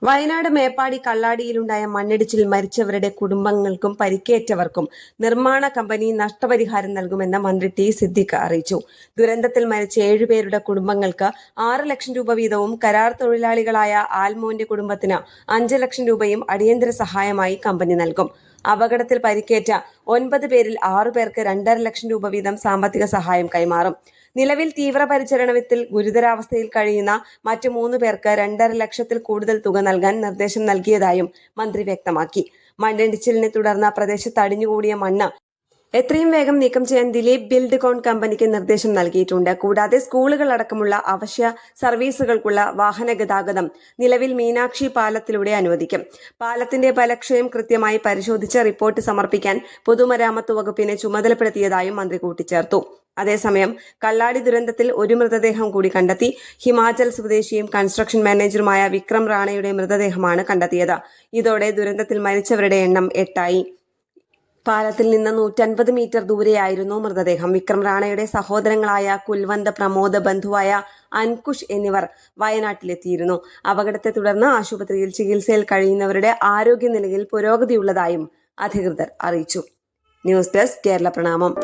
വയനാട് മേപ്പാടി കള്ളാടിയിലുണ്ടായ മണ്ണിടിച്ചിൽ മരിച്ചവരുടെ കുടുംബങ്ങൾക്കും പരിക്കേറ്റവർക്കും നിർമ്മാണ കമ്പനി നഷ്ടപരിഹാരം നൽകുമെന്ന് മന്ത്രി ടി സിദ്ദിഖ് അറിയിച്ചു. ദുരന്തത്തിൽ മരിച്ച 7 പേരുടെ കുടുംബങ്ങൾക്ക് 6 ലക്ഷം രൂപ വീതവും കരാർ തൊഴിലാളികളായ ആൽമോന്റെ കുടുംബത്തിന് 5 ലക്ഷം രൂപയും അടിയന്തര സഹായമായി കമ്പനി നൽകും. അപകടത്തിൽ പരിക്കേറ്റ 9 പേരിൽ 6 പേർക്ക് 2.5 ലക്ഷം രൂപ വീതം സാമ്പത്തിക സഹായം കൈമാറും. നിലവിൽ തീവ്രപരിചരണത്തിൽ ഗുരുതരാവസ്ഥയിൽ കഴിയുന്ന മറ്റു 3 പേർക്ക് 2.5 ലക്ഷത്തിൽ കൂടുതൽ തുക നൽകാൻ നിർദ്ദേശം നൽകിയതായും മന്ത്രി വ്യക്തമാക്കി. മണ്ണിടിച്ചിലിനെ തുടർന്ന് പ്രദേശത്ത് അടിഞ്ഞുകൂടിയ മണ്ണ് എത്രയും വേഗം നീക്കം ചെയ്യാൻ ദിലീപ് ബിൽഡ്കോൺ കമ്പനിക്ക് നിർദ്ദേശം നൽകിയിട്ടുണ്ട്. കൂടാതെ സ്കൂളുകൾ അടക്കമുള്ള അവശ്യ സർവീസുകൾക്കുള്ള വാഹന ഗതാഗതം നിലവിൽ മീനാക്ഷി പാലത്തിലൂടെ അനുവദിക്കും. പാലത്തിന്റെ ബലക്ഷയം കൃത്യമായി പരിശോധിച്ച് റിപ്പോർട്ട് സമർപ്പിക്കാൻ പൊതുമരാമത്ത് വകുപ്പിനെ ചുമതലപ്പെടുത്തിയതായും മന്ത്രി കൂട്ടിച്ചേർത്തു. അതേസമയം കള്ളാടി ദുരന്തത്തിൽ ഒരു മൃതദേഹം കൂടി കണ്ടെത്തി. ഹിമാചൽ സ്വദേശിയും കൺസ്ട്രക്ഷൻ മാനേജറുമായ വിക്രം റാണയുടെ മൃതദേഹമാണ് കണ്ടെത്തിയത്. ഇതോടെ ദുരന്തത്തിൽ മരിച്ചവരുടെ എണ്ണം 8ആയി. പാലത്തിൽ നിന്ന് 150 മീറ്റർ ദൂരെയായിരുന്നു മൃതദേഹം. വിക്രം റാണയുടെ സഹോദരങ്ങളായ കുൽവന്ത്, പ്രമോദ്, ബന്ധുവായ അൻകുഷ് എന്നിവർ വയനാട്ടിലെത്തിയിരുന്നു. അപകടത്തെ തുടർന്ന് ആശുപത്രിയിൽ ചികിത്സയിൽ കഴിയുന്നവരുടെ ആരോഗ്യനിലയിൽ പുരോഗതിയുള്ളതായും അധികൃതർ അറിയിച്ചു. ന്യൂസ് ഡെസ്ക് കേരള പ്രണാമം.